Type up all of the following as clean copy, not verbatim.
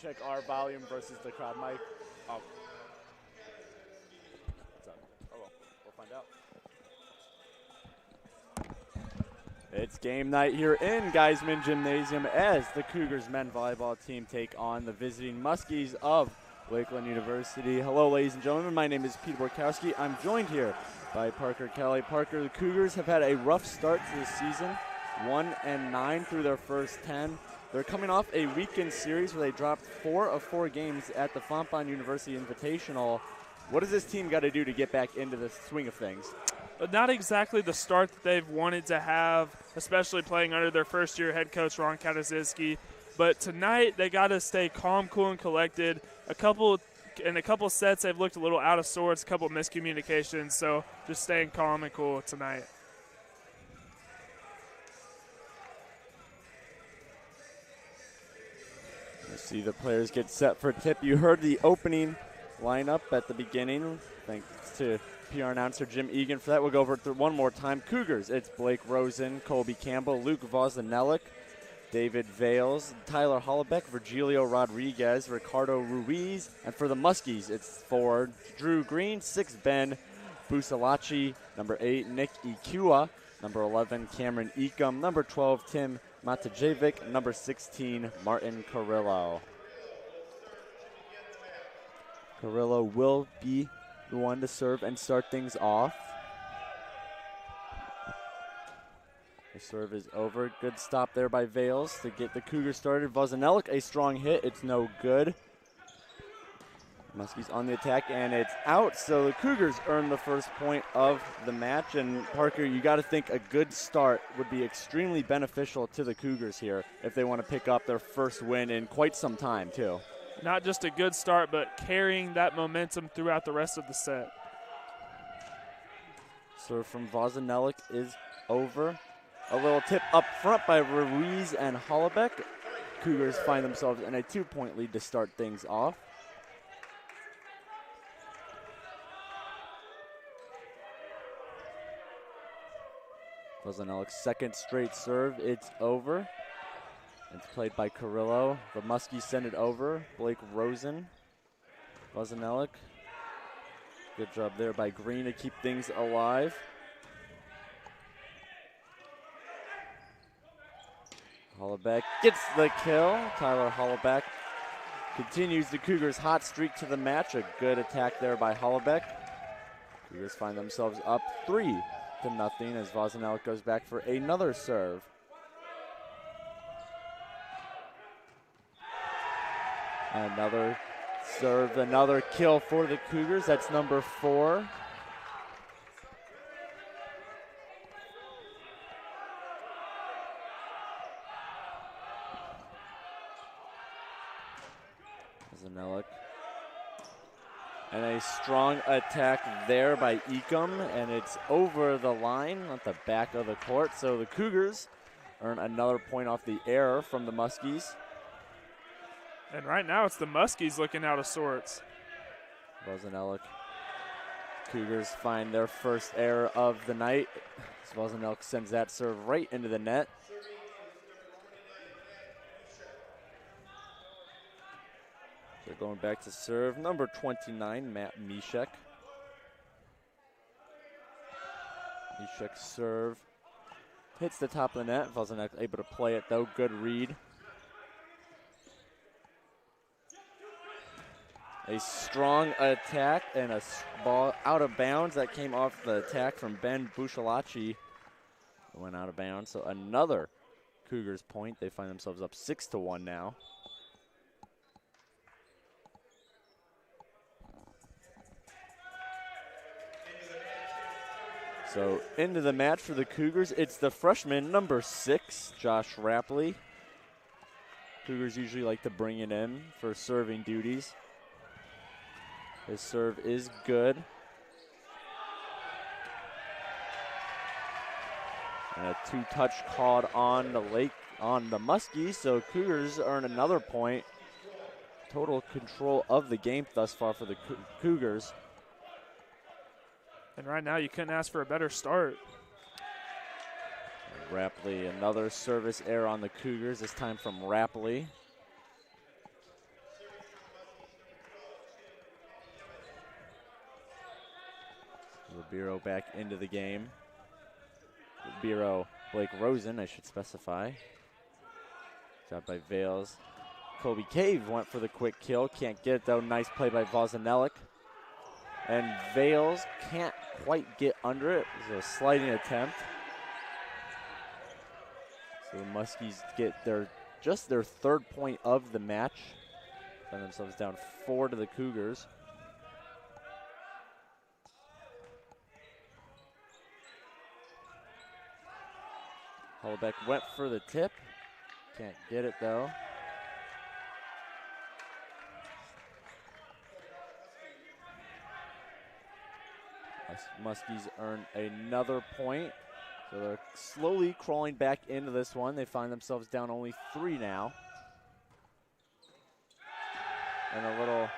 check our volume versus the crowd mic. Oh. What's up? Oh, well, we'll find out. It's game night here in Geisman Gymnasium as the Cougars men volleyball team take on the visiting Muskies of Lakeland University. Hello, ladies and gentlemen. My name is Peter Borkowski. I'm joined here by Parker Kelly. Parker, the Cougars have had a rough start to the season, 1-9 through their first 10. They're coming off a weekend series where they dropped 4 of 4 games at the Fontbonne University Invitational. What does this team got to do to get back into the swing of things? Not exactly the start that they've wanted to have, especially playing under their first-year head coach, Ron Katazinski. But tonight, they got to stay calm, cool, and collected. In a couple sets, they've looked a little out of sorts, a couple miscommunications, so just staying calm and cool tonight. You see the players get set for tip. You heard the opening lineup at the beginning. Thanks to PR announcer Jim Egan for that. We'll go over it one more time. Cougars, it's Blake Rosen, Colby Campbell, Luke Voznellik, David Vales, Tyler Hollebeck, Virgilio Rodriguez, Ricardo Ruiz. And for the Muskies, it's 4, Drew Green, 6, Ben Busalachi, number 8, Nick Ikua, number 11, Cameron Ekum, number 12, Tim Matajevic, number 16, Martin Carrillo. Carrillo will be the one to serve and start things off. The serve is over. Good stop there by Vales to get the Cougars started. Voznellik, a strong hit. It's no good. Muskies on the attack, and it's out. So the Cougars earn the first point of the match. And Parker, you got to think a good start would be extremely beneficial to the Cougars here if they want to pick up their first win in quite some time, too. Not just a good start, but carrying that momentum throughout the rest of the set. Serve from Voznellik is over. A little tip up front by Ruiz and Hollebeck. Cougars find themselves in a 2-point lead to start things off. Voznellik's second straight serve, it's over. It's played by Carrillo. The Muskies send it over. Blake Rosen. Voznellik. Good job there by Green to keep things alive. Hollebeck gets the kill. Tyler Hollebeck continues the Cougars' hot streak to the match. A good attack there by Hollebeck. Cougars find themselves up 3-0 as Voznellik goes back for another serve. Another serve, another kill for the Cougars. That's number 4. Voznellik. And a strong attack there by Ekum, and it's over the line at the back of the court. So the Cougars earn another point off the error from the Muskies. And right now it's the Muskies looking out of sorts. Voznellik. Cougars find their first error of the night. Voznellik sends that serve right into the net. They're going back to serve. Number 29, Matt Mishek. Mishek's serve hits the top of the net. Voznellik able to play it though. Good read. A strong attack and a ball out of bounds. That came off the attack from Ben Busalachi. Went out of bounds. So another Cougars point. They find themselves up 6-1 now. So into the match for the Cougars, it's the freshman, number 6, Josh Rapley. Cougars usually like to bring it in for serving duties. His serve is good. And a 2-touch called on the Muskies, so Cougars earn another point. Total control of the game thus far for the Cougars. And right now you couldn't ask for a better start. Rapley, another service error on the Cougars, this time from Rapley. Biro back into the game. Biro, Blake Rosen, I should specify. Shot by Vales. Colby Cave went for the quick kill. Can't get it though. Nice play by Vozanelik. And Vales can't quite get under it. It's a sliding attempt. So the Muskies get just their third point of the match. Find themselves down 4 to the Cougars. Hollebeck went for the tip. Can't get it though. Muskies earn another point. So they're slowly crawling back into this one. They find themselves down only 3 now. And a little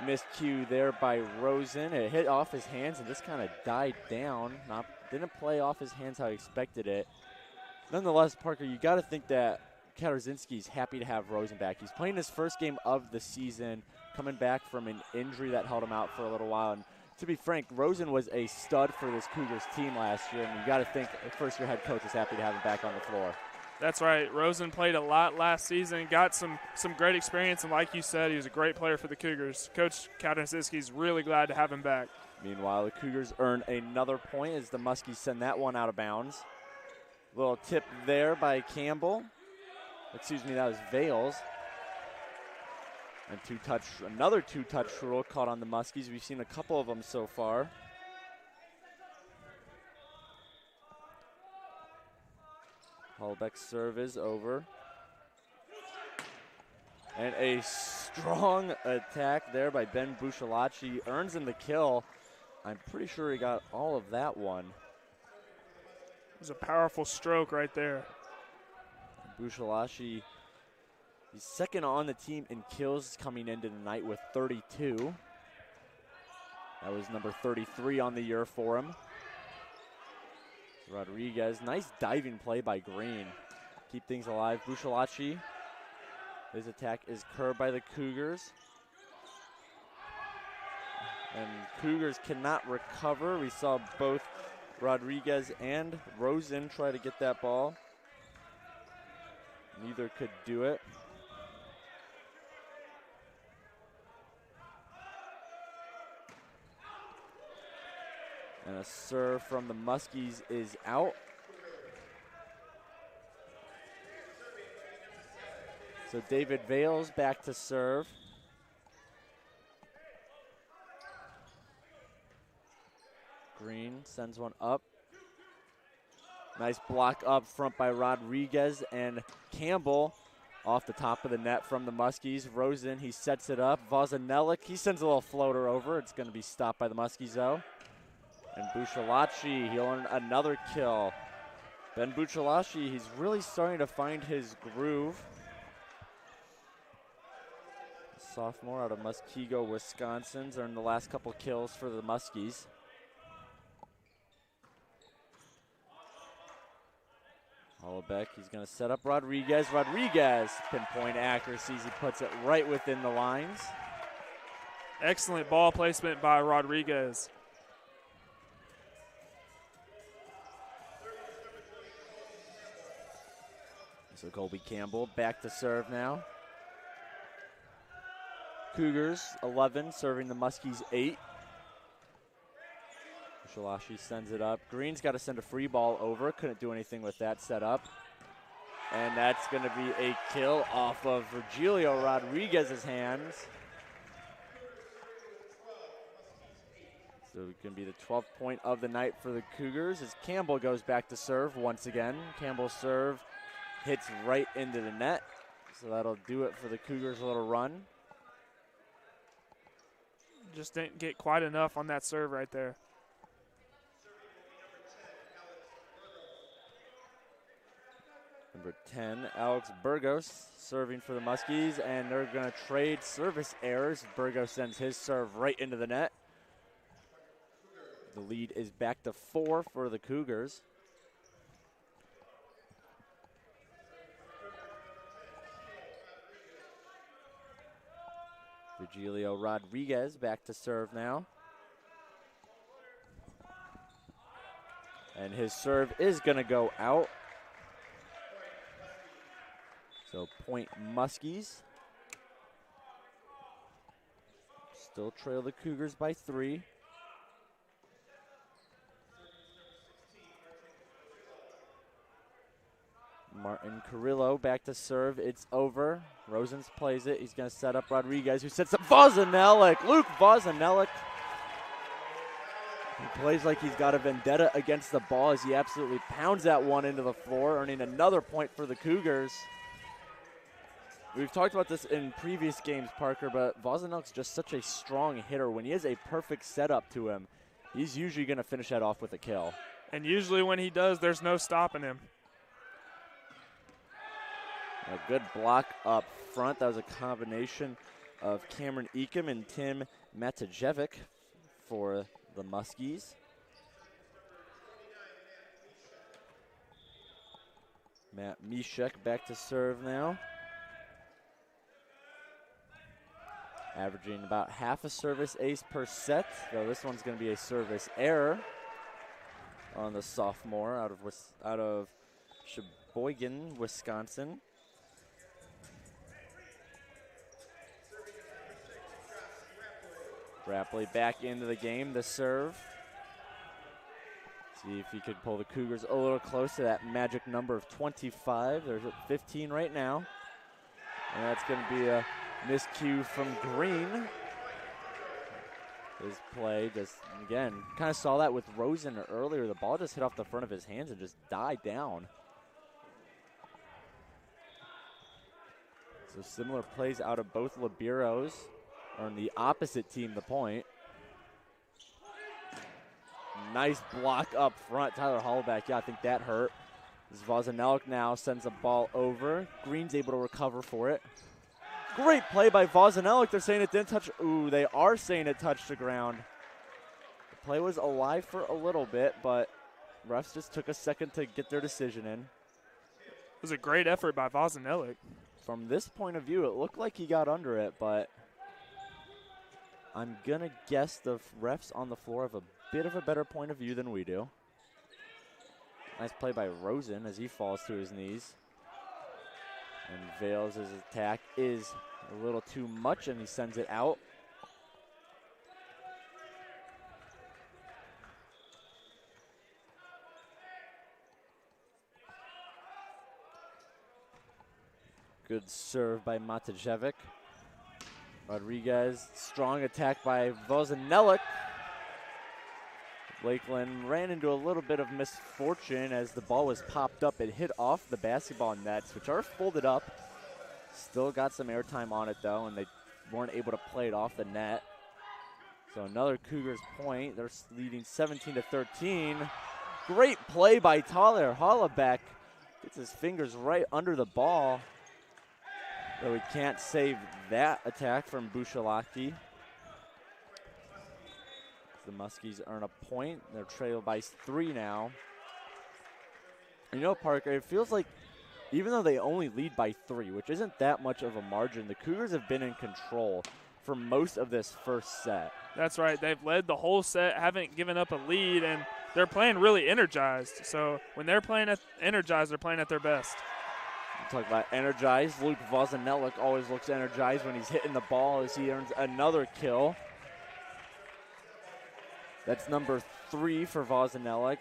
miscue there by Rosen. It hit off his hands and just kind of died down. Didn't play off his hands how he expected it. Nonetheless, Parker, you got to think that Katarzyński's happy to have Rosen back. He's playing his first game of the season, coming back from an injury that held him out for a little while. And to be frank, Rosen was a stud for this Cougars team last year, and you got to think the first-year head coach is happy to have him back on the floor. That's right. Rosen played a lot last season, got some great experience, and like you said, he was a great player for the Cougars. Coach Katarzyński's really glad to have him back. Meanwhile, the Cougars earn another point as the Muskies send that one out of bounds. Little tip there by Campbell. Excuse me, that was Vales. And another two-touch rule caught on the Muskies. We've seen a couple of them so far. Hollebeck's serve is over. And a strong attack there by Ben Bushalachi earns him the kill. I'm pretty sure he got all of that one. It was a powerful stroke right there. Bushalachi, he's second on the team in kills coming into the night with 32. That was number 33 on the year for him. Rodriguez, nice diving play by Green. Keep things alive. Bushalachi, his attack is curbed by the Cougars. And Cougars cannot recover. We saw both Rodriguez and Rosen try to get that ball. Neither could do it. And a serve from the Muskies is out. So David Vales back to serve. Green sends one up. Nice block up front by Rodriguez, and Campbell off the top of the net from the Muskies. Rosen, he sets it up. Vozanelik, he sends a little floater over. It's going to be stopped by the Muskies, though. And Bushalachi, he'll earn another kill. Ben Bushalachi, he's really starting to find his groove. Sophomore out of Muskego, Wisconsin's earned the last couple kills for the Muskies. Hollebeck, he's going to set up Rodriguez. Rodriguez, pinpoint accuracies. He puts it right within the lines. Excellent ball placement by Rodriguez. So Colby Campbell back to serve now. Cougars 11, serving the Muskies 8. Bushalachi sends it up. Green's got to send a free ball over. Couldn't do anything with that setup. And that's going to be a kill off of Virgilio Rodriguez's hands. So it can be the 12th point of the night for the Cougars as Campbell goes back to serve once again. Campbell's serve hits right into the net. So that'll do it for the Cougars' little run. Just didn't get quite enough on that serve right there. Number 10, Alex Burgos serving for the Muskies, and they're going to trade service errors. Burgos sends his serve right into the net. The lead is back to 4 for the Cougars. Virgilio Rodriguez back to serve now. And his serve is going to go out. So point Muskies. Still trail the Cougars by 3. Martin Carrillo back to serve. It's over. Rosens plays it. He's going to set up Rodriguez, who sets up Vozanelik. Luke Vozanelik. He plays like he's got a vendetta against the ball as he absolutely pounds that one into the floor, earning another point for the Cougars. We've talked about this in previous games, Parker, but Vozanelik's just such a strong hitter. When he has a perfect setup to him, he's usually going to finish that off with a kill. And usually when he does, there's no stopping him. A good block up front. That was a combination of Cameron Eakim and Tim Matajevic for the Muskies. Matt Mishek back to serve now. Averaging about half a service ace per set, though this one's going to be a service error on the sophomore out of Sheboygan, Wisconsin. Rapley back into the game, the serve. See if he could pull the Cougars a little close to that magic number of 25. There's at 15 right now. And that's going to be a miscue from Green. His play just, again, kind of saw that with Rosen earlier. The ball just hit off the front of his hands and just died down. So similar plays out of both liberos. On the opposite team the point. Nice block up front. Tyler Hollaback, yeah, I think that hurt. This Vozanelik now sends the ball over. Green's able to recover for it. Great play by Vozanelik. They're saying it didn't touch. Ooh, they are saying it touched the ground. The play was alive for a little bit, but refs just took a second to get their decision in. It was a great effort by Vozanelik. From this point of view, it looked like he got under it, but I'm going to guess the refs on the floor have a bit of a better point of view than we do. Nice play by Rosen as he falls to his knees. And Vales' attack is a little too much, and he sends it out. Good serve by Matajevic. Rodriguez, strong attack by Vozanelik. Lakeland ran into a little bit of misfortune as the ball was popped up. It hit off the basketball nets, which are folded up. Still got some airtime on it, though, and they weren't able to play it off the net. So another Cougars point. They're leading 17-13. Great play by Tyler Hollaback. Gets his fingers right under the ball. Though we can't save that attack from Bushalaki. The Muskies earn a point. They're trailed by 3 now. You know, Parker, it feels like even though they only lead by 3, which isn't that much of a margin, the Cougars have been in control for most of this first set. That's right. They've led the whole set, haven't given up a lead, and they're playing really energized. So when they're playing energized, they're playing at their best. Talk about energized. Luke Vozanelik always looks energized when he's hitting the ball as he earns another kill. That's number 3 for Vozanelik.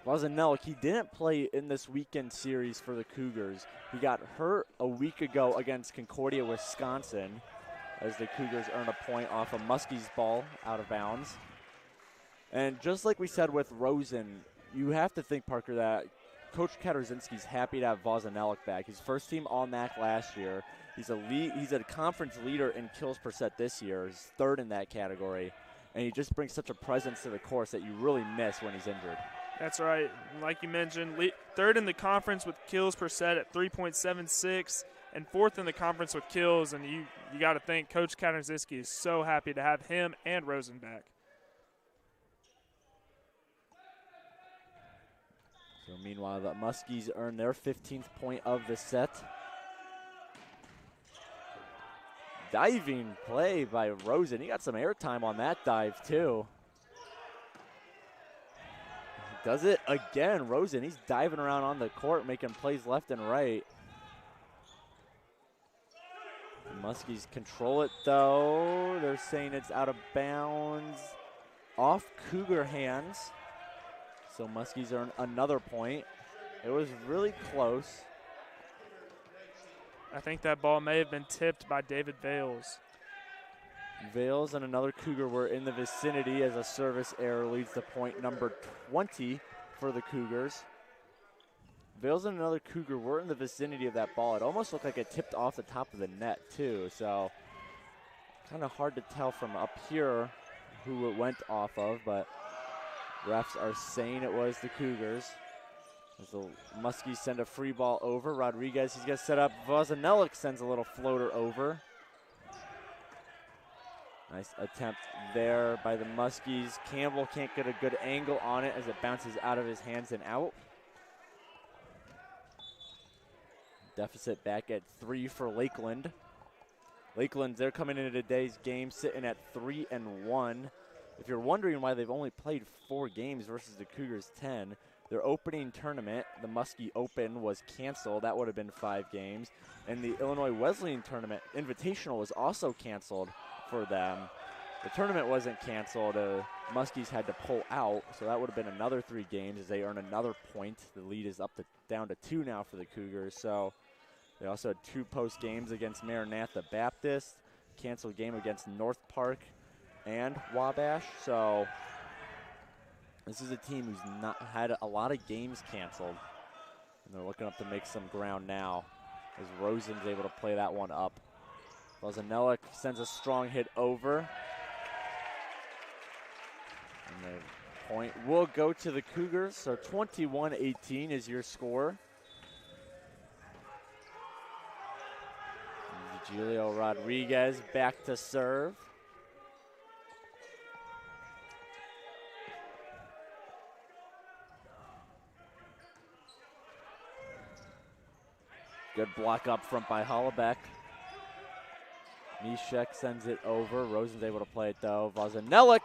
Vozanelik, he didn't play in this weekend series for the Cougars. He got hurt a week ago against Concordia, Wisconsin, as the Cougars earn a point off a Muskies ball out of bounds. And just like we said with Rosen, you have to think, Parker, that Coach Katarzinski's happy to have Vozanelik back. He's first team All-MAC last year. He's a conference leader in kills per set this year. He's 3rd in that category. And he just brings such a presence to the course that you really miss when he's injured. That's right. Like you mentioned, 3rd in the conference with kills per set at 3.76 and 4th in the conference with kills. And you got to think Coach Katarzinski is so happy to have him and Rosen back. So meanwhile, the Muskies earn their 15th point of the set. Diving play by Rosen. He got some airtime on that dive, too. does it again. Rosen, he's diving around on the court, making plays left and right. The Muskies control it, though. They're saying it's out of bounds. Off Cougar hands. So Muskies earn another point. It was really close. I think that ball may have been tipped by David Vales. Vales and another Cougar were in the vicinity as a service error leads to point number 20 for the Cougars. Vales and another Cougar were in the vicinity of that ball. It almost looked like it tipped off the top of the net too, so kind of hard to tell from up here who it went off of, but refs are saying it was the Cougars. As the Muskies send a free ball over. Rodriguez, he's going to set up. Vozanelik sends a little floater over. Nice attempt there by the Muskies. Campbell can't get a good angle on it as it bounces out of his hands and out. Deficit back at 3 for Lakeland. Lakeland, they're coming into today's game sitting at 3-1. If you're wondering why they've only played 4 games versus the Cougars 10, their opening tournament, the Muskie Open, was canceled. That would have been 5 games. And the Illinois Wesleyan Tournament Invitational was also canceled for them. The tournament wasn't canceled. Muskies had to pull out, so that would have been another 3 games as they earn another point. The lead is up to down to 2 now for the Cougars. So they also had 2 post games against Maranatha Baptist, canceled game against North Park and Wabash. So this is a team who's not had a lot of games canceled, and they're looking up to make some ground now as Rosen's able to play that one up. Vozanelik sends a strong hit over. And the point will go to the Cougars, so 21-18 is your score. Julio Rodriguez back to serve. Good block up front by Hollabeck. Mishek sends it over. Rosen's able to play it though. Vozanelik.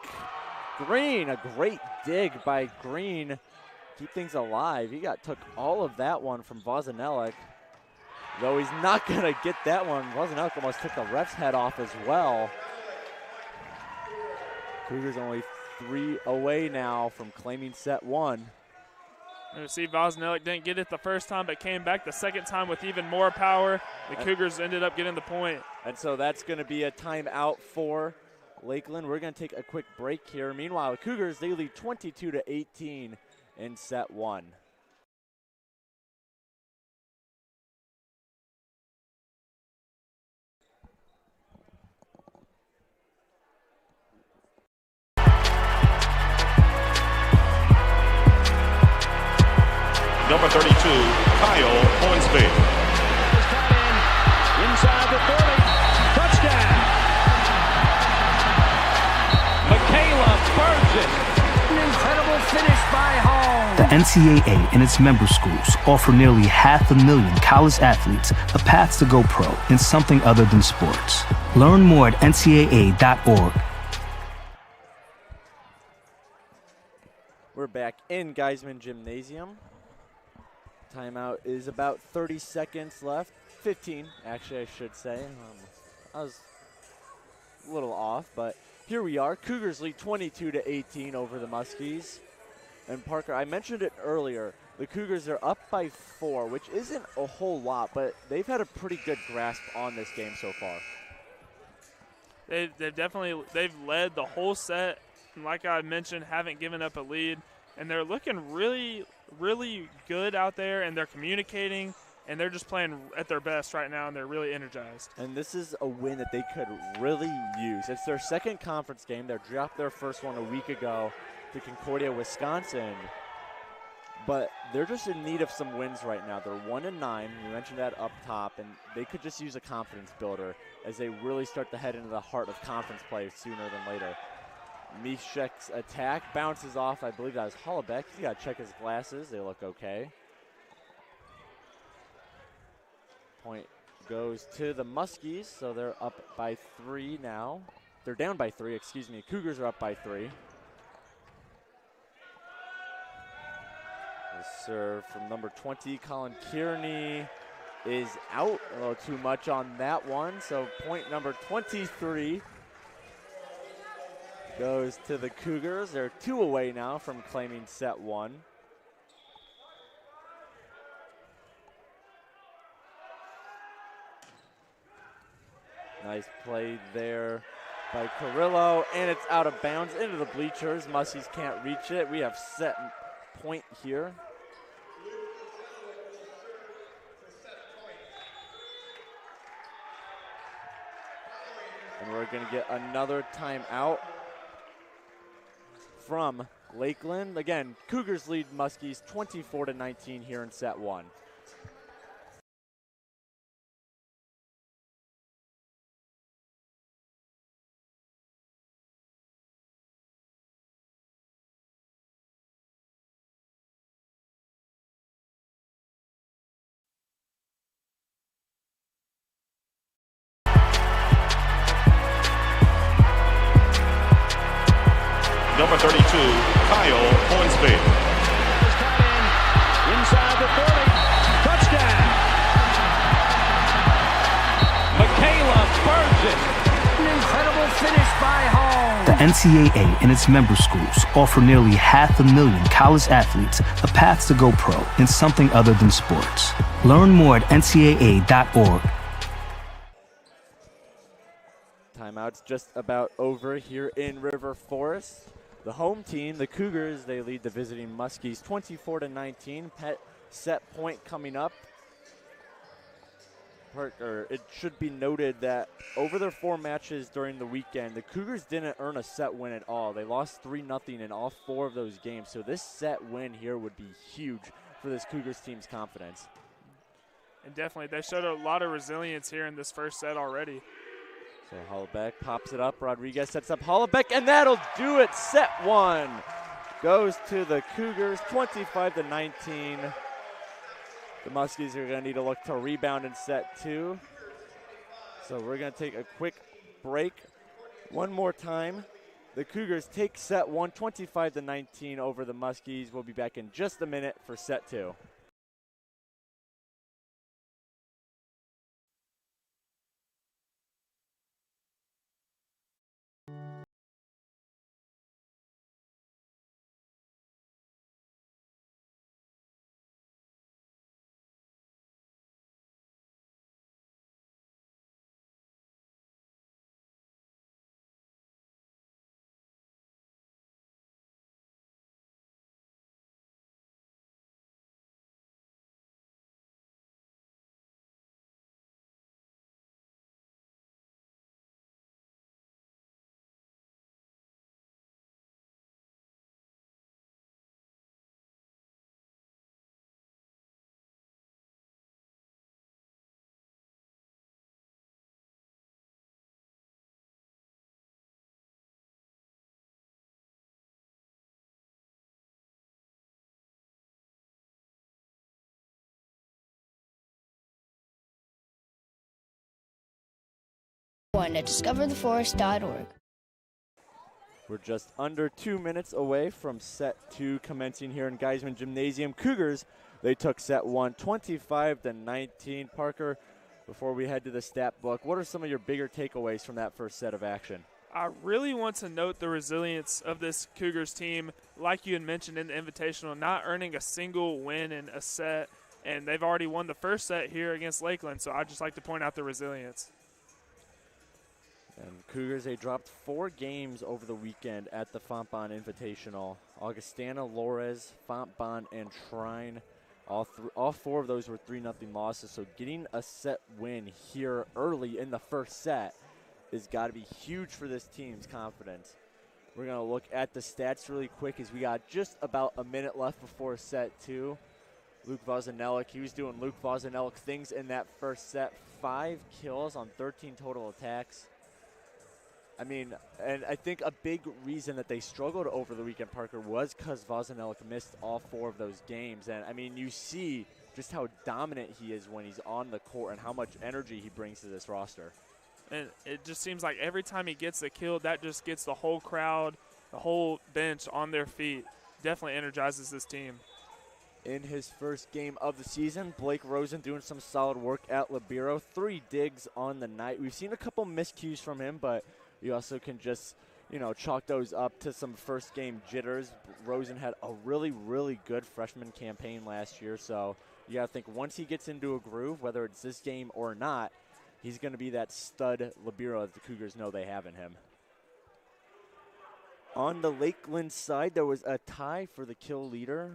Green, a great dig by Green. Keep things alive. He took all of that one from Vozanelik. Though he's not going to get that one. Vozanelik almost took the ref's head off as well. Cougars only 3 away now from claiming set 1. You see, Vozanelik didn't get it the first time, but came back the second time with even more power. The Cougars ended up getting the point. And so that's going to be a timeout for Lakeland. We're going to take a quick break here. Meanwhile, the Cougars, they lead 22-18 in set 1. Number 32, Kyle Hornsby. Inside the 30, touchdown. Michaela Burgess. An incredible finish by Hall. The NCAA and its member schools offer nearly 500,000 college athletes a path to go pro in something other than sports. Learn more at ncaa.org. We're back in Geisman Gymnasium. Timeout is about 30 seconds left. 15, actually, I should say. I was a little off, but here we are. Cougars lead 22-18 over the Muskies. And Parker, I mentioned it earlier. The Cougars are up by 4, which isn't a whole lot, but they've had a pretty good grasp on this game so far. They've led the whole set. And like I mentioned, haven't given up a lead. And they're looking really, really good out there, and they're communicating, and they're just playing at their best right now, and they're really energized. And this is a win that they could really use. It's their second conference game. They dropped their first one a week ago to Concordia, Wisconsin. But they're just in need of some wins right now. They're 1-9. You mentioned that up top, and they could just use a confidence builder as they really start to head into the heart of conference play sooner than later. Mishek's attack bounces off. I believe that was Hollabeck. He's got to check his glasses. They look okay. Point goes to the Muskies, so they're up by 3 now. They're down by 3, excuse me. Cougars are up by 3. The serve from number 20, Colin Kearney, is out a little too much on that one. So point number 23 goes to the Cougars. They're 2 away now from claiming set 1. Nice play there by Carrillo, and it's out of bounds into the bleachers. Muskies can't reach it. We have set point here. And we're going to get another timeout from Lakeland. Again, Cougars lead Muskies 24-19 here in set 1. Number 32, Kyle Hornsby. Inside the 30. Touchdown. Michaela Burgess. An incredible finish by Hall. The NCAA and its member schools offer nearly 500,000 college athletes a path to go pro in something other than sports. Learn more at ncaa.org. Timeout's just about over here in River Forest. The home team, the Cougars, they lead the visiting Muskies 24-19. Set point coming up. It should be noted that over their 4 matches during the weekend, the Cougars didn't earn a set win at all. They lost 3-0 in all 4 of those games. So this set win here would be huge for this Cougars team's confidence. And definitely, they showed a lot of resilience here in this first set already. So Hollabeck pops it up. Rodriguez sets up Hollabeck, and that'll do it. Set 1 goes to the Cougars, 25-19. The Muskies are going to need to look to rebound in set 2. So we're going to take a quick break. One more time. The Cougars take set 1, 25-19 over the Muskies. We'll be back in just a minute for set 2. At discovertheforest.org. We're just under 2 minutes away from set 2 commencing here in Geisman Gymnasium. Cougars, they took set 1, 25-19. Parker, before we head to the stat book, what are some of your bigger takeaways from that first set of action? I really want to note the resilience of this Cougars team, like you had mentioned in the Invitational, not earning a single win in a set, and they've already won the first set here against Lakeland, so I'd just like to point out the resilience. And Cougars, they dropped 4 games over the weekend at the Fontbonne Invitational. Augustana, Lores, Fontbonne, and Shrine. All 4 of those were 3-0 losses. So getting a set win here early in the first set has got to be huge for this team's confidence. We're going to look at the stats really quick as we got just about a minute left before set 2. Luke Vozanelik, he was doing Luke Vozanelik things in that first set. 5 kills on 13 total attacks. I mean, and I think a big reason that they struggled over the weekend, Parker, was because Vozanelik missed all 4 of those games. And, I mean, you see just how dominant he is when he's on the court and how much energy he brings to this roster. And it just seems like every time he gets a kill, that just gets the whole crowd, the whole bench on their feet. Definitely energizes this team. in his first game of the season. Blake Rosen doing some solid work at libero. 3 digs on the night. We've seen a couple miscues from him, but you also can just, you know, chalk those up to some first game jitters. Rosen had a really, really good freshman campaign last year, so you got to think once he gets into a groove, whether it's this game or not, he's going to be that stud libero that the Cougars know they have in him. On the Lakeland side, there was a tie for the kill leader.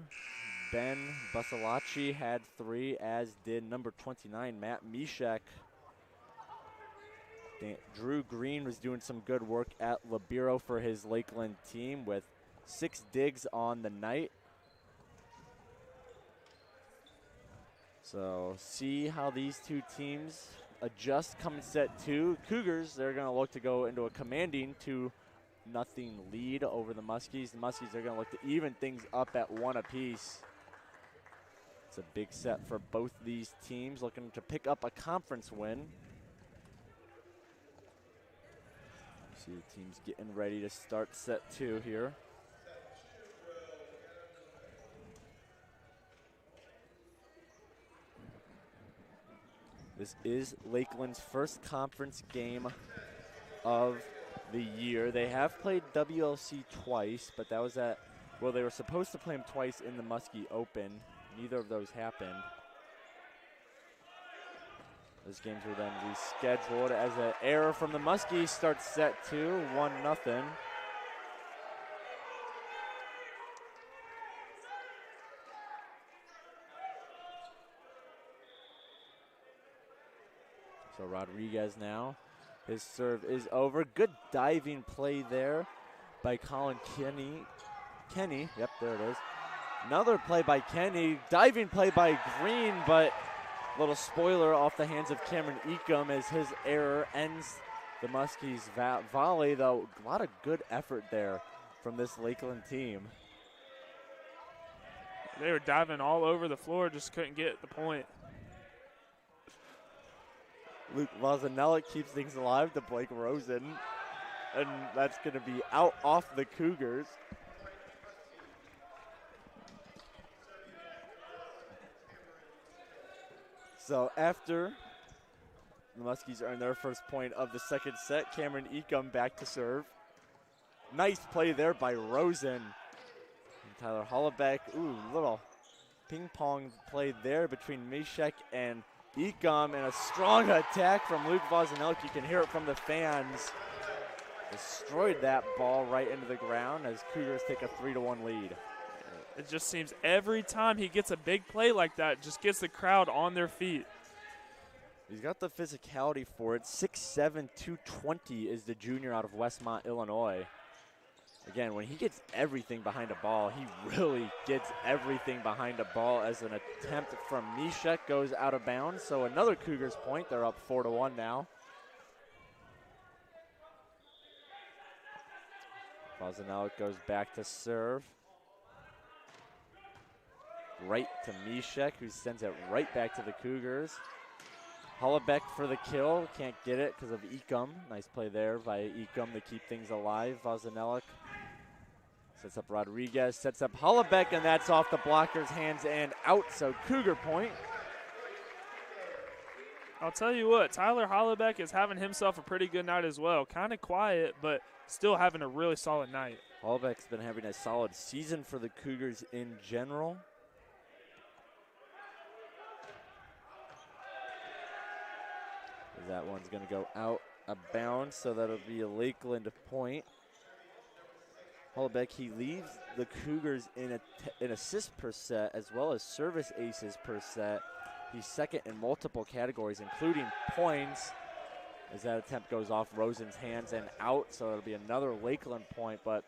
Ben Busalacci had 3, as did number 29, Matt Mishek. Drew Green was doing some good work at libero for his Lakeland team with 6 digs on the night. So see how these two teams adjust coming set 2. Cougars, they're going to look to go into a commanding 2-0 lead over the Muskies. The Muskies are going to look to even things up at 1 apiece. It's a big set for both these teams, looking to pick up a conference win. See the teams getting ready to start set 2 here. This is Lakeland's first conference game of the year. They have played WLC twice, but that was at, well, they were supposed to play them twice in the Muskie Open. Neither of those happened. Those games were then rescheduled as an error from the Muskies. Starts set 2, 1-0. So Rodriguez now, his serve is over. Good diving play there by Colin Kenny, yep, there it is. Another play by Kenny, diving play by Green, but little spoiler off the hands of Cameron Ecom as his error ends the Muskies' volley, though a lot of good effort there from this Lakeland team. They were diving all over the floor, just couldn't get the point. Luke Vozanella keeps things alive to Blake Rosen, and that's going to be out off the Cougars. So after the Muskies earn their first point of the second set, Cameron Ecom back to serve. Nice play there by Rosen. And Tyler Hollebeck, ooh, little ping pong play there between Mishek and Ecom, and a strong attack from Luke Vozanelk. You can hear it from the fans. Destroyed that ball right into the ground as Cougars take a 3-1 lead. It just seems every time he gets a big play like that, it just gets the crowd on their feet. He's got the physicality for it. 6'7", 220 is the junior out of Westmont, Illinois. Again, when he gets everything behind a ball, he really gets everything behind a ball, as an attempt from Mishek goes out of bounds. So another Cougars point. They're up 4-1 now. Vozanelk goes back to serve. Right to Mishek, who sends it right back to the Cougars. Hollebeck for the kill. Can't get it because of Ecom. Nice play there by Ecom to keep things alive. Vozanelk sets up Rodriguez, sets up Hollebeck, and that's off the blocker's hands and out. So Cougar point. I'll tell you what, Tyler Hollebeck is having himself a pretty good night as well. Kind of quiet, but still having a really solid night. Hollebeck's been having a solid season for the Cougars in general. That one's going to go out of bounds, so that'll be a Lakeland point. Hollebeck, he leads the Cougars in assists per set as well as service aces per set. He's second in multiple categories, including points, as that attempt goes off Rosen's hands and out, so it'll be another Lakeland point. But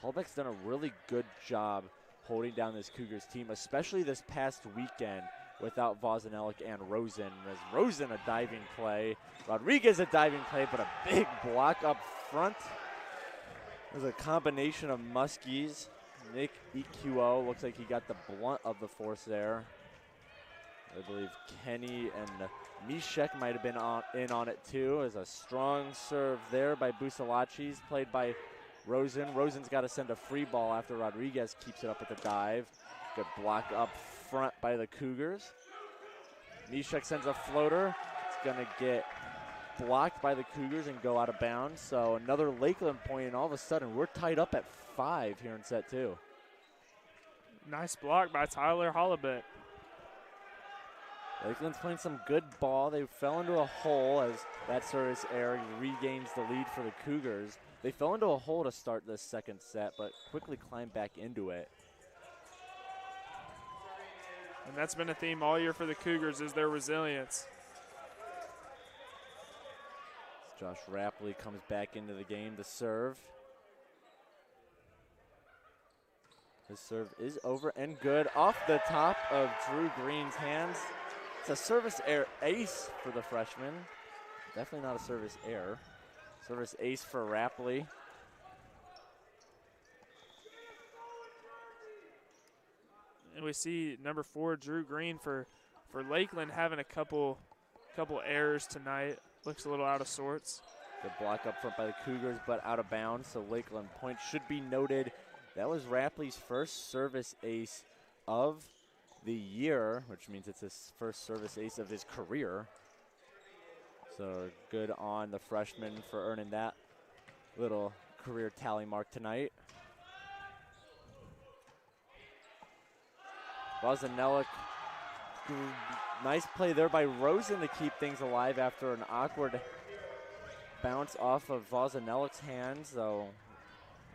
Hollebeck's done a really good job holding down this Cougars team, especially this past weekend without Vozanelk and Rosen. As Rosen a diving play, Rodriguez a diving play, but a big block up front. There's a combination of Muskies. Nick EQO looks like he got the blunt of the force there. I believe Kenny and Mishek might have been in on it too. As a strong serve there by Busalacci's, played by Rosen. Rosen's got to send a free ball after Rodriguez keeps it up with the dive. Good block up front by the Cougars. Mishek sends a floater. It's going to get blocked by the Cougars and go out of bounds. So another Lakeland point, and all of a sudden we're tied up at 5 here in set 2. Nice block by Tyler Hollabek. Lakeland's playing some good ball. They fell into a hole as that service error regains the lead for the Cougars. They fell into a hole to start this second set, but quickly climbed back into it. And that's been a theme all year for the Cougars, is their resilience. Josh Rapley comes back into the game to serve. His serve is over and good off the top of Drew Green's hands. It's a service error ace for the freshman. Definitely not a service error. Service ace for Rapley. And we see number 4, Drew Green for Lakeland having a couple errors tonight. Looks a little out of sorts. Good block up front by the Cougars, but out of bounds, so Lakeland point should be noted. That was Rapley's first service ace of the year, which means it's his first service ace of his career. So good on the freshman for earning that little career tally mark tonight. Voznellik, nice play there by Rosen to keep things alive after an awkward bounce off of Voznellik's hands, though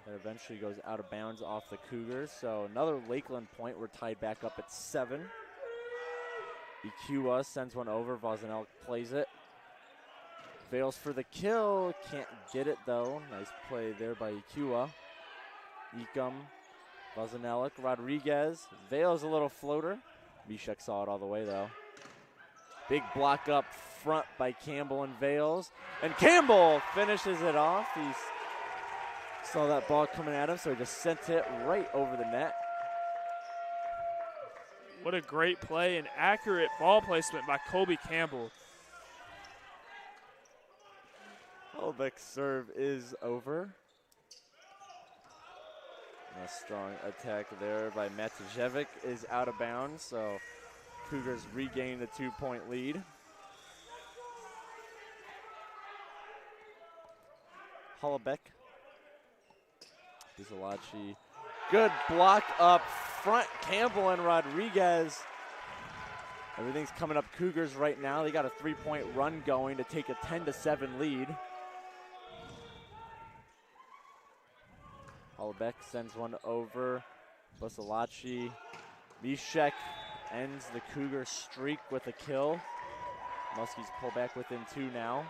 it eventually goes out of bounds off the Cougars. So another Lakeland point. We're tied back up at 7. Ikua sends one over. Voznellik plays it. Vales for the kill. Can't get it, though. Nice play there by Ikua. Ecom. Voznellik, Rodriguez, Vales a little floater. Mishek saw it all the way though. Big block up front by Campbell and Vales. And Campbell finishes it off. He saw that ball coming at him, so he just sent it right over the net. What a great play and accurate ball placement by Colby Campbell. Holbeck's serve is over. A strong attack there by Matijevic is out of bounds, so Cougars regain the 2-point lead. Hollabeck. Bizalachi. Good block up front. Campbell and Rodriguez. Everything's coming up Cougars right now. They got a 3-point run going to take a 10-7 lead. Hollabeck sends one over. Bizalachi. Mishek ends the Cougar streak with a kill. Muskies pull back within 2 now.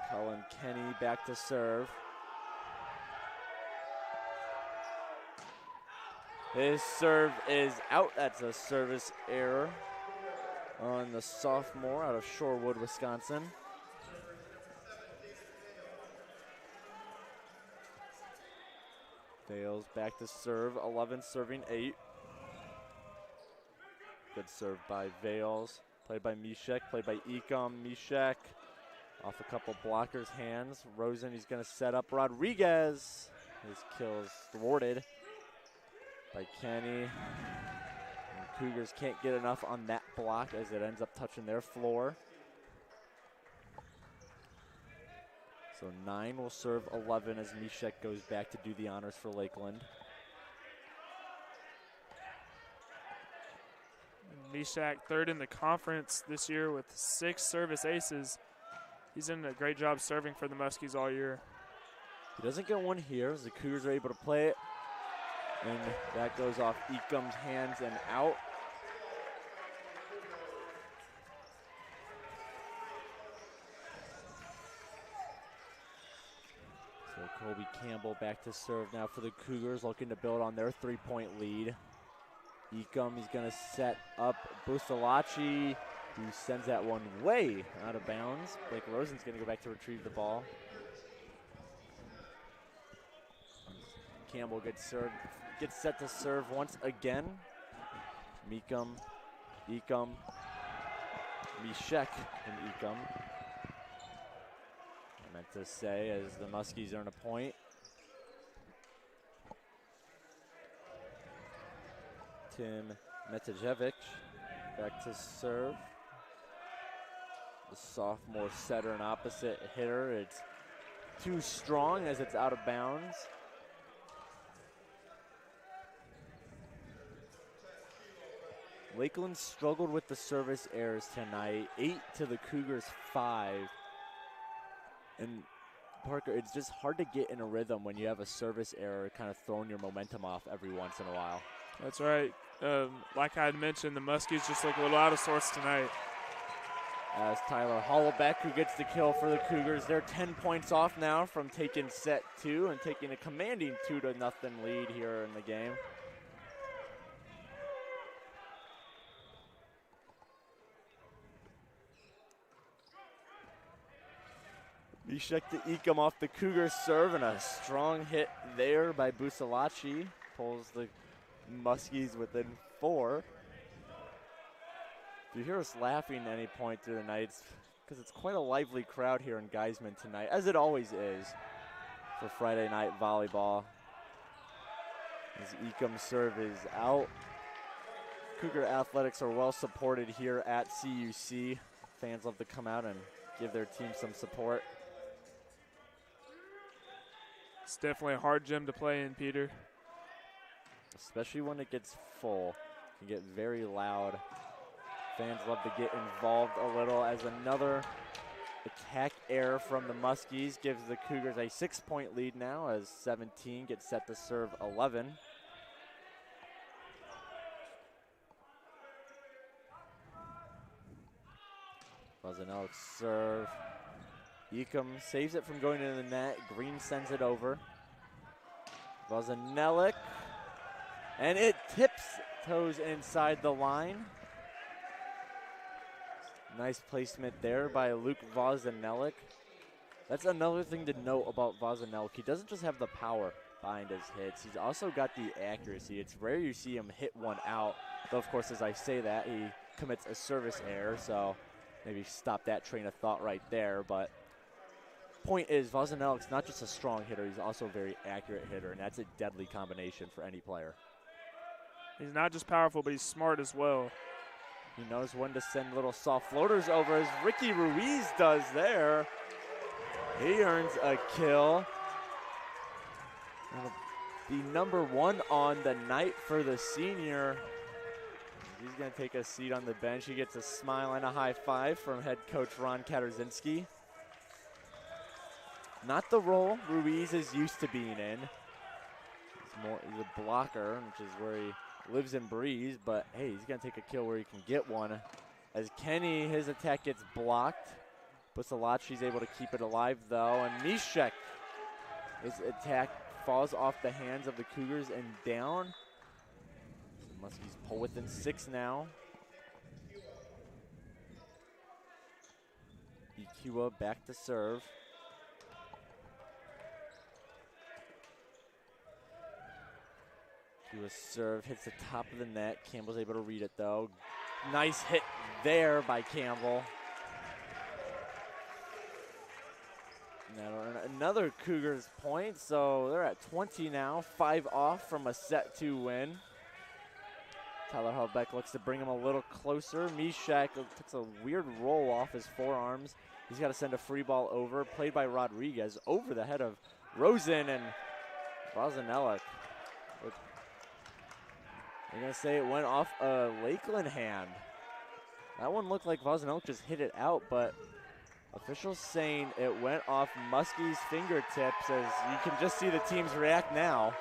Cullen Kenny back to serve. His serve is out. That's a service error on the sophomore out of Shorewood, Wisconsin. Vales back to serve. 11 serving 8. Good serve by Vales. Played by Mishek. Played by Ecom. Mishek off a couple blockers' hands. Rosen, he's going to set up Rodriguez. His kill is thwarted by Kenny. And Cougars can't get enough on that block as it ends up touching their floor. So 9 will serve 11 as Mishek goes back to do the honors for Lakeland. Mishak third in the conference this year with 6 service aces. He's done a great job serving for the Muskies all year. He doesn't get one here as the Cougars are able to play it. And that goes off Ecom's hands and out. So Colby Campbell back to serve now for the Cougars, looking to build on their 3-point lead. Ecom, he's going to set up Busalachi, who sends that one way out of bounds. Blake Rosen's going to go back to retrieve the ball. Campbell gets set to serve once again. Ecom, Mishek, and Ecom. I meant meant to say, as the Muskies earn a point. Tim Metajevic back to serve. The sophomore setter and opposite hitter. It's too strong as it's out of bounds. Lakeland struggled with the service errors tonight. 8 to the Cougars 5. And Parker, it's just hard to get in a rhythm when you have a service error kind of throwing your momentum off every once in a while. That's right. Like I had mentioned, the Muskies just look a little out of sorts tonight. As Tyler Hollowbeck, who gets the kill for the Cougars. They're 10 points off now from taking set 2 and taking a commanding 2-0 lead here in the game. Mishek to Ekum off the Cougars serve, and a strong hit there by Busalachi. Pulls the Muskies within 4. If you hear us laughing at any point through the night, because it's quite a lively crowd here in Geisman tonight, as it always is for Friday night volleyball. As Ekum serve is out. Cougar athletics are well supported here at CUC. Fans love to come out and give their team some support. It's definitely a hard gym to play in, Peter. Especially when it gets full. It can get very loud. Fans love to get involved a little, as another attack error from the Muskies gives the Cougars a 6-point lead now, as 17 gets set to serve 11. Vazanelli serve. Ekum saves it from going into the net. Green sends it over. Vazanelli, and it tips toes inside the line. Nice placement there by Luke Vazanelli. That's another thing to note about Vazanelli. He doesn't just have the power behind his hits. He's also got the accuracy. It's rare you see him hit one out. Though, of course, as I say that, he commits a service error. So maybe stop that train of thought right there. But point is, Vazanelli's not just a strong hitter. He's also a very accurate hitter. And that's a deadly combination for any player. He's not just powerful, but he's smart as well. He knows when to send little soft floaters over, as Ricky Ruiz does there. He earns a kill. That'll be number 1 on the night for the senior. He's going to take a seat on the bench. He gets a smile and a high five from head coach Ron Katarzinski. Not the role Ruiz is used to being in. He's a blocker, which is where he lives and breathes, but hey, he's going to take a kill where he can get one. As Kenny, his attack gets blocked. Busalachi's able to keep it alive, though, and Mishek, his attack falls off the hands of the Cougars and down. Muskies pull within 6 now. Ikiwa back to serve. Ikiwa's serve hits the top of the net. Campbell's able to read it, though. Nice hit there by Campbell. Now another Cougars point, so they're at 20 now, 5 off from a set 2 win. Tyler Hellbeck looks to bring him a little closer. Mishak takes a weird roll off his forearms. He's got to send a free ball over, played by Rodriguez, over the head of Rosen and Vazanelli. They're going to say it went off a Lakeland hand. That one looked like Vazanelli just hit it out, but officials saying it went off Muskie's fingertips, as you can just see the teams react now.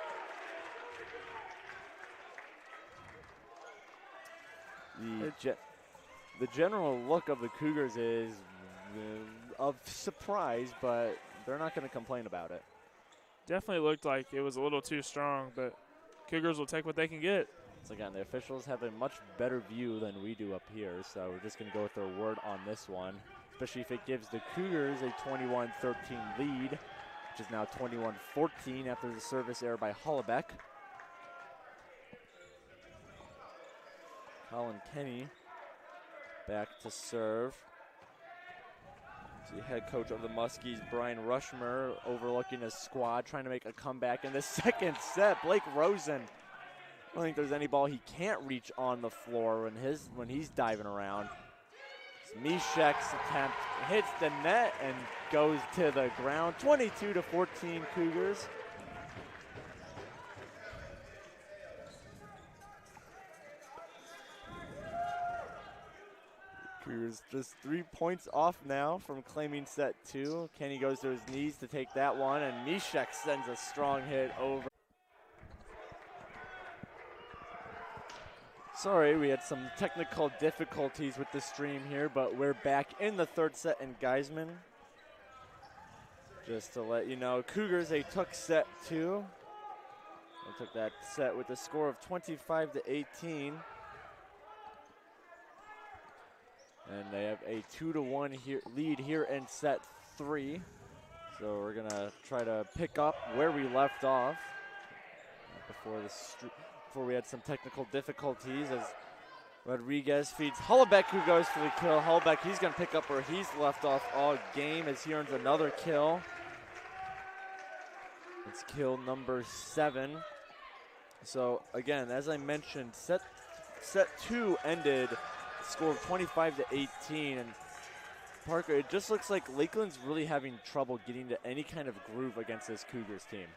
The general look of the Cougars is of surprise, but they're not going to complain about it. Definitely looked like it was a little too strong, but Cougars will take what they can get. So again, the officials have a much better view than we do up here, so we're just going to go with their word on this one, especially if it gives the Cougars a 21-13 lead, which is now 21-14 after the service error by Hollowbeck. Colin Kenny back to serve. The head coach of the Muskies, Brian Rushmer, overlooking his squad, trying to make a comeback in the second set. Blake Rosen, I don't think there's any ball he can't reach on the floor when he's diving around. Mishek's attempt hits the net and goes to the ground. 22-14 Cougars. Cougars just 3 points off now from claiming set 2. Kenny goes to his knees to take that one, and Mishek sends a strong hit over. Sorry, we had some technical difficulties with the stream here, but we're back in the third set in Geisman. Just to let you know, Cougars, they took set 2. They took that set with a score of 25-18. And they have a 2-1 lead here in set 3. So we're gonna try to pick up where we left off before we had some technical difficulties as Rodriguez feeds Hullbeck, who goes for the kill. Hullbeck, he's gonna pick up where he's left off all game as he earns another kill. It's kill number 7. So again, as I mentioned, set 2 ended score of 25-18, and Parker, it just looks like Lakeland's really having trouble getting to any kind of groove against this Cougars team.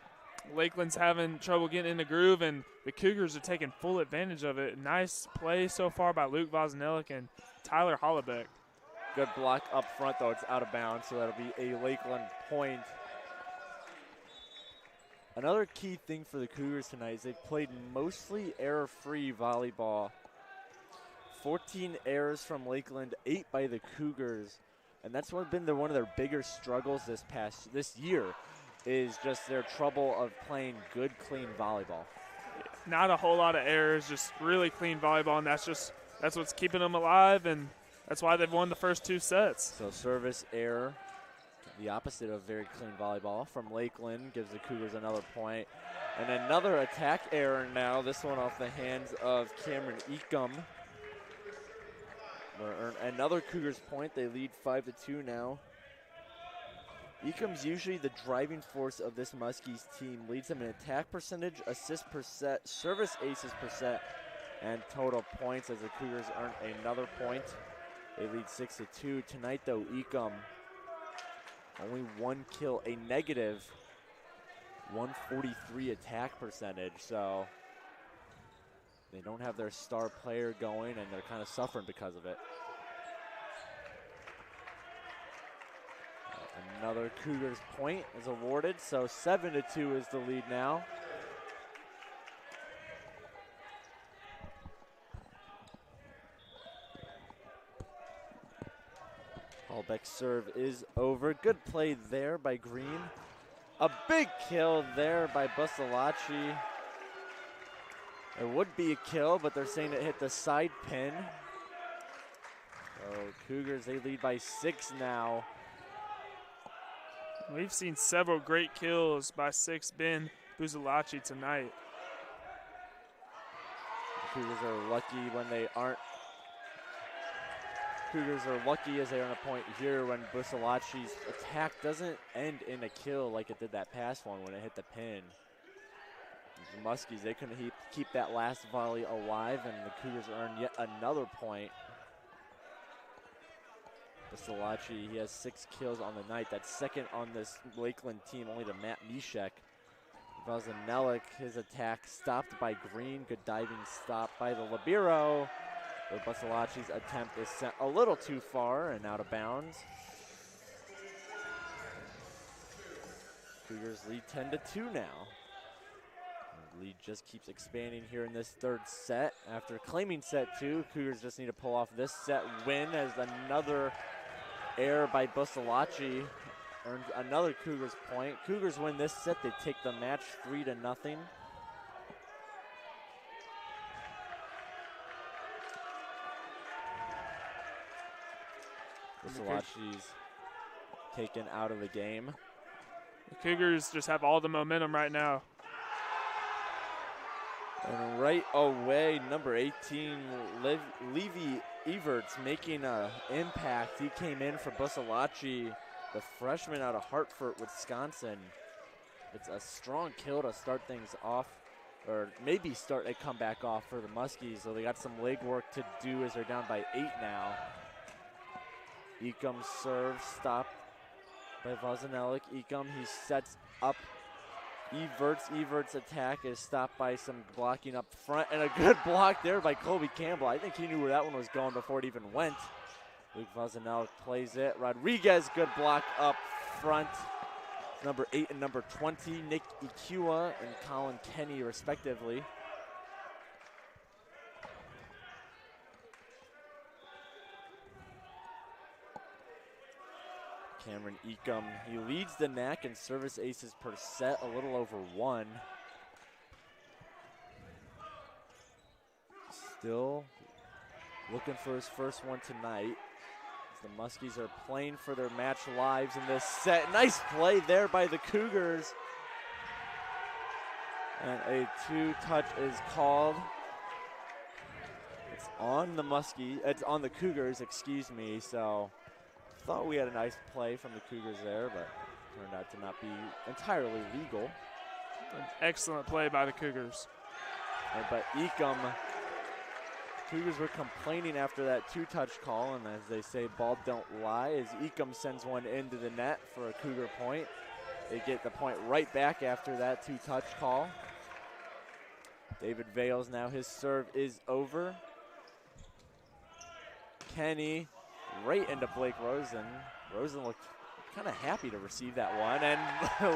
Lakeland's having trouble getting in the groove, and the Cougars are taking full advantage of it. Nice play so far by Luke Vosnelik and Tyler Hollebeck. Good block up front, though. It's out of bounds, so that'll be a Lakeland point. Another key thing for the Cougars tonight is they've played mostly error-free volleyball. 14 errors from Lakeland, 8 by the Cougars, and that's been one of their bigger struggles this year, is just their trouble of playing good, clean volleyball. Not a whole lot of errors, just really clean volleyball, and that's what's keeping them alive, and that's why they've won the first 2 sets. So service error, the opposite of very clean volleyball from Lakeland, gives the Cougars another point. And another attack error now, this one off the hands of Cameron Ecom. Earn another Cougars point. They lead 5-2 now. Ecom's usually the driving force of this Muskies team. Leads them in attack percentage, assist per set, service aces per set, and total points as the Cougars earn another point. They lead 6-2. Tonight, though, Ecom only 1 kill, a negative 143 attack percentage. So they don't have their star player going, and they're kind of suffering because of it. Another Cougars point is awarded, so 7-2 is the lead now. Hullbeck's serve is over. Good play there by Green. A big kill there by Bustalacci. It would be a kill, but they're saying it hit the side pin. So Cougars, they lead by 6 now. We've seen several great kills by 6 Ben Bustalacci tonight. Cougars are lucky when they aren't. Cougars are lucky as they earn a point here when Bustalacci's attack doesn't end in a kill like it did that past one when it hit the pin. The Muskies, they couldn't keep that last volley alive, and the Cougars earn yet another point. Bustalacci, he has 6 kills on the night. That's second on this Lakeland team, only to Matt Mishek. Vosnelik, his attack stopped by Green. Good diving stop by the libero. But Bustalacci's attempt is sent a little too far and out of bounds. Cougars lead 10-2 now. The lead just keeps expanding here in this third set. After claiming set 2, Cougars just need to pull off this set win as another error by Bustalacci earns another Cougars point. Cougars win this set, they take the match 3-0. Bustalacci's taken out of the game. The Cougars just have all the momentum right now. And right away, number 18, Levy Everts making an impact. He came in for Busalachi, the freshman out of Hartford, Wisconsin. It's a strong kill to start things off, or maybe start a comeback off for the Muskies. So they got some leg work to do as they're down by 8 now. Ecom serve stopped by Vozanelik. Ecom, he sets up Everts. Everts' attack is stopped by some blocking up front, and a good block there by Colby Campbell. I think he knew where that one was going before it even went. Luke Vozanelik plays it. Rodriguez, good block up front. Number 8 and number 20, Nick Ikiwa and Colin Kenny, respectively. Cameron Ecom, he leads the NAC in service aces per set, a little over 1. Still looking for his first one tonight. The Muskies are playing for their match lives in this set. Nice play there by the Cougars. And a 2-touch is called. It's on the it's on the Cougars, excuse me. So thought we had a nice play from the Cougars there, but turned out to not be entirely legal. An excellent play by the Cougars. But Ecom, Cougars were complaining after that 2-touch call, and as they say, ball don't lie, as Ecom sends one into the net for a Cougar point. They get the point right back after that 2-touch call. David Vales now, his serve is over. Kenny right into Blake Rosen. Rosen looked kind of happy to receive that one, and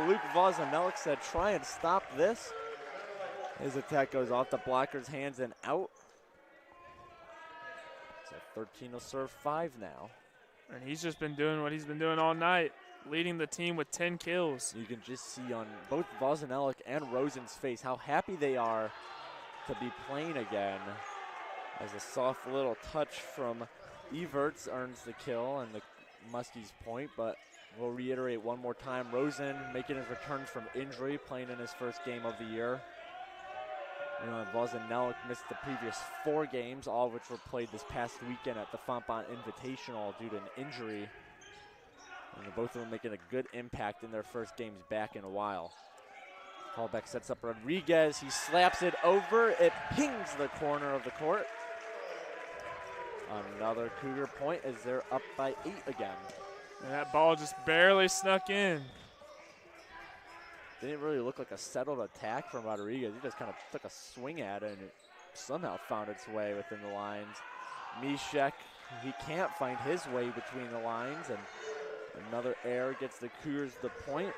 Luke Vozanelik said, try and stop this. His attack goes off the blocker's hands and out. So 13 will serve 5 now. And he's just been doing what he's been doing all night, leading the team with 10 kills. You can just see on both Vozanelik and Rosen's face how happy they are to be playing again. As a soft little touch from Everts earns the kill and the Muskies point, but we'll reiterate one more time. Rosen making his return from injury, playing in his first game of the year. You know, Vozanelik missed the previous 4 games, all of which were played this past weekend at the Fontbonne Invitational due to an injury. And both of them making a good impact in their first games back in a while. Callback sets up Rodriguez. He slaps it over. It pings the corner of the court. Another Cougar point as they're up by 8 again. And that ball just barely snuck in. Didn't really look like a settled attack from Rodriguez. He just kind of took a swing at it, and it somehow found its way within the lines. Mishek, he can't find his way between the lines, and another error gets the Cougars the point.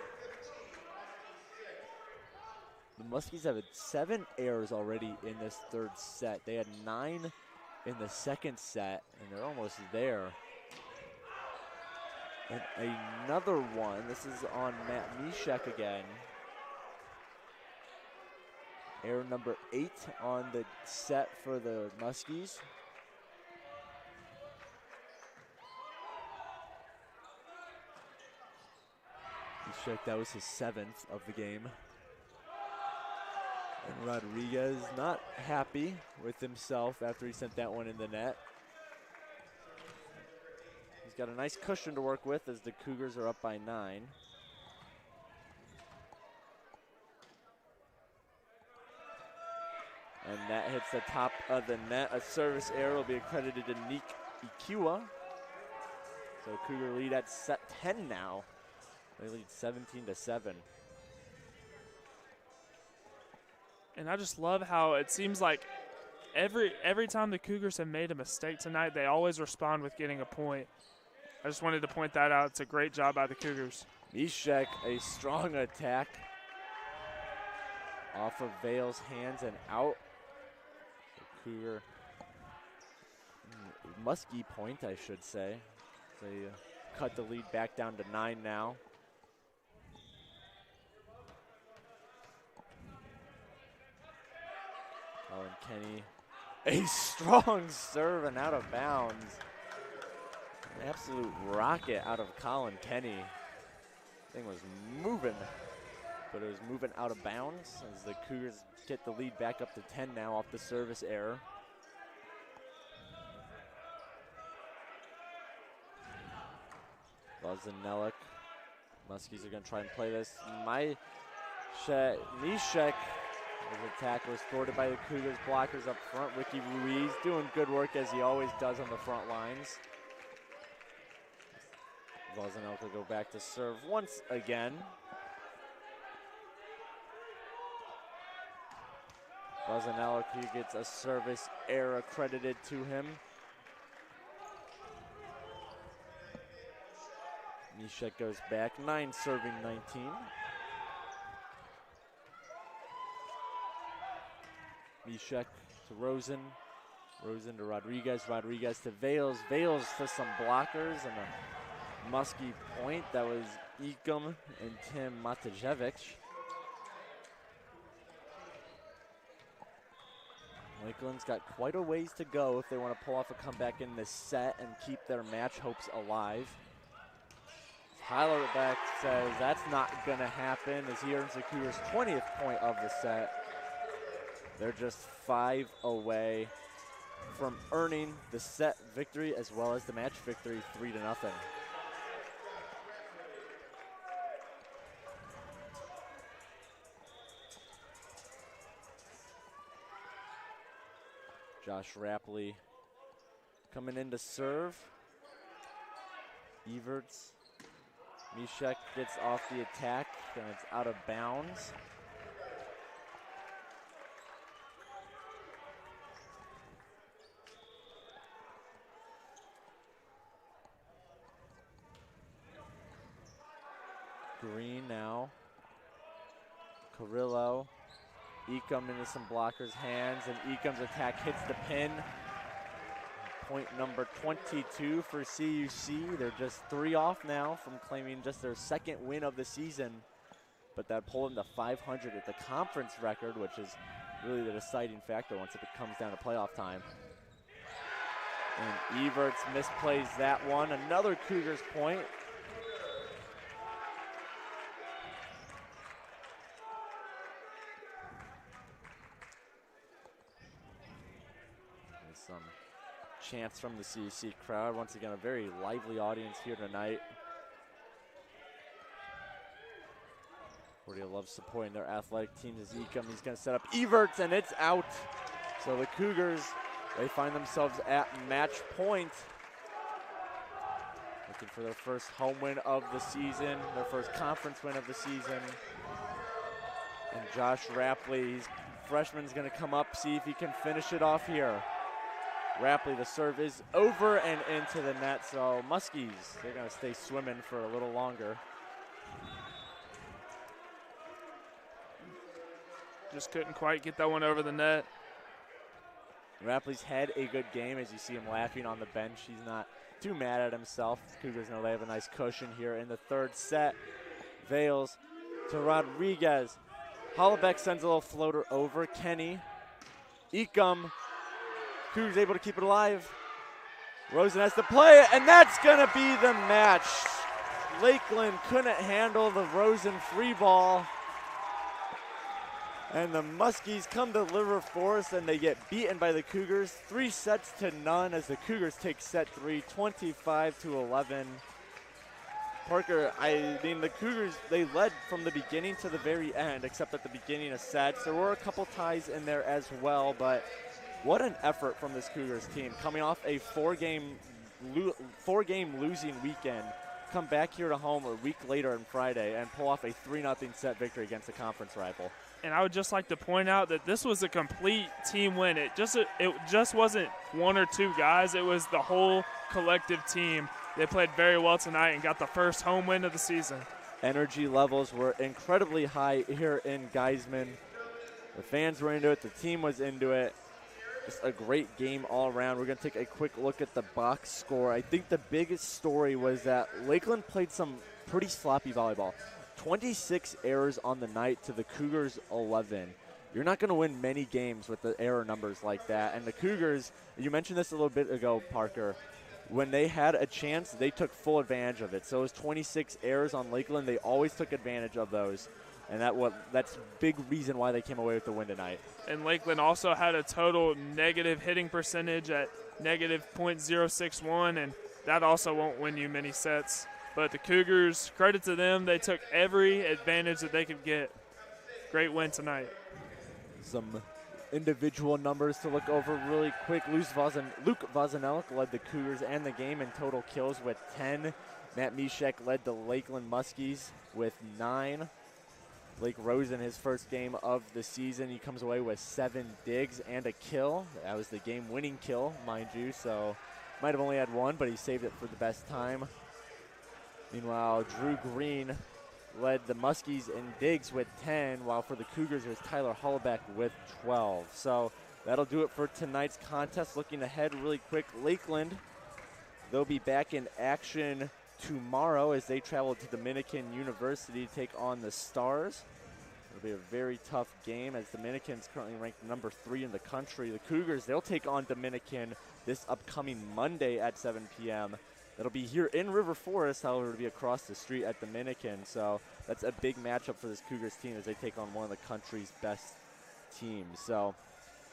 The Muskies have had 7 errors already in this third set. They had 9 in the second set, and they're almost there. And another one, this is on Matt Mishek again. Error number 8 on the set for the Muskies. Mishek, that was his 7th of the game. And Rodriguez not happy with himself after he sent that one in the net. He's got a nice cushion to work with as the Cougars are up by 9. And that hits the top of the net. A service error will be accredited to Nick Ikiwa. So Cougar lead at set 10 now. They lead 17-7. And I just love how it seems like every time the Cougars have made a mistake tonight, they always respond with getting a point. I just wanted to point that out. It's a great job by the Cougars. Mishek, a strong attack off of Vale's hands and out. The Cougar Muskie point, I should say. They cut the lead back down to 9 now. Colin Kenny, a strong serve and out of bounds. An absolute rocket out of Colin Kenny. Thing was moving but it was moving out of bounds as the Cougars get the lead back up to 10 now off the service error. Vozinelik. Muskies are going to try and play this. Nishek. The tackle was thwarted by the Cougars. Blockers up front. Ricky Ruiz doing good work as he always does on the front lines. Vozinelik will go back to serve once again. Vozinelik, he gets a service error credited to him. Nishek goes back, 9 serving 19. Nishek to Rosen. Rosen to Rodriguez. Rodriguez to Vales. Vales to some blockers and a Muskie point. That was Ekum and Tim Matajevic. Lakeland's got quite a ways to go if they want to pull off a comeback in this set and keep their match hopes alive. Tyler back says that's not going to happen as he earns the Cougars' 20th point of the set. They're just 5 away from earning the set victory as well as the match victory, 3-0. Josh Rapley coming in to serve. Everts. Mishek gets off the attack and it's out of bounds. Green now. Carrillo. Ekum into some blockers' hands, and Ekum's attack hits the pin. Point number 22 for CUC. They're just 3 off now from claiming just their 2nd win of the season, but that pulled them to 500 at the conference record, which is really the deciding factor once it comes down to playoff time. And Everts misplays that one. Another Cougars point. Some chants from the CUC crowd. Once again, a very lively audience here tonight. Cordia loves supporting their athletic teams as Ekum. He's going to set up Everts, and it's out. So the Cougars, they find themselves at match point. Looking for their first home win of the season, their first conference win of the season. And Josh Rapley, freshman's going to come up, see if he can finish it off here. Rapley, the serve is over and into the net, so Muskies, they're going to stay swimming for a little longer. Just couldn't quite get that one over the net. Rapley's had a good game as you see him laughing on the bench. He's not too mad at himself. Cougars know they have a nice cushion here in the 3rd set. Vales to Rodriguez. Hollabeck sends a little floater over. Kenny. Ekum. Cougars able to keep it alive. Rosen has to play it, and that's going to be the match. Lakeland couldn't handle the Rosen free ball. And the Muskies come to deliver for us, and they get beaten by the Cougars 3-0 as the Cougars take set 3, 25-11. Parker, I mean, the Cougars, they led from the beginning to the very end, except at the beginning of sets. There were a couple ties in there as well, but what an effort from this Cougars team. Coming off a four-game losing weekend, come back here to home a week later on Friday and pull off a 3-0 set victory against a conference rival. And I would just like to point out that this was a complete team win. It just wasn't 1 or 2 guys. It was the whole collective team. They played very well tonight and got the first home win of the season. Energy levels were incredibly high here in Geisman. The fans were into it. The team was into it. Just a great game all around. We're going to take a quick look at the box score. I think the biggest story was that Lakeland played some pretty sloppy volleyball. 26 errors on the night to the Cougars 11. You're not going to win many games with the error numbers like that. And the Cougars, you mentioned this a little bit ago, Parker, when they had a chance, they took full advantage of it. So it was 26 errors on Lakeland. They always took advantage of those. And that's big reason why they came away with the win tonight. And Lakeland also had a total negative hitting percentage at negative .061, and that also won't win you many sets. But the Cougars, credit to them, they took every advantage that they could get. Great win tonight. Some individual numbers to look over really quick. Luke Vozanelik led the Cougars and the game in total kills with 10. Matt Mishek led the Lakeland Muskies with 9. Blake Rosen, his first game of the season, he comes away with 7 digs and a kill. That was the game-winning kill, mind you, so might have only had 1, but he saved it for the best time. Meanwhile, Drew Green led the Muskies in digs with 10, while for the Cougars it was Tyler Hollaback with 12. So that'll do it for tonight's contest. Looking ahead really quick, Lakeland, they'll be back in action tomorrow as they travel to Dominican University to take on the Stars. It'll be a very tough game as Dominican's currently ranked number 3 in the country. The Cougars, they'll take on Dominican this upcoming Monday at 7 p.m. That'll be here in River Forest, however, it'll be across the street at Dominican. So that's a big matchup for this Cougars team as they take on one of the country's best teams. So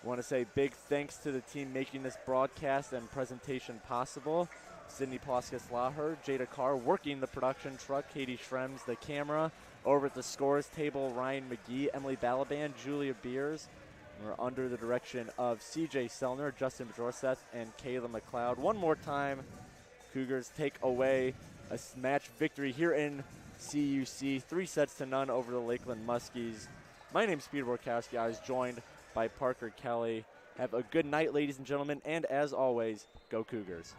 I want to say big thanks to the team making this broadcast and presentation possible. Sydney Ploskis-Laher, Jada Carr working the production truck, Katie Schrems the camera. Over at the scores table, Ryan McGee, Emily Balaban, Julia Beers. We're under the direction of CJ Selner, Justin Bjorseth, and Kayla McLeod. One more time, Cougars take away a match victory here in CUC, 3-0 over the Lakeland Muskies. My name's Peter Borkowski. I was joined by Parker Kelly. Have a good night, ladies and gentlemen, and as always, go Cougars.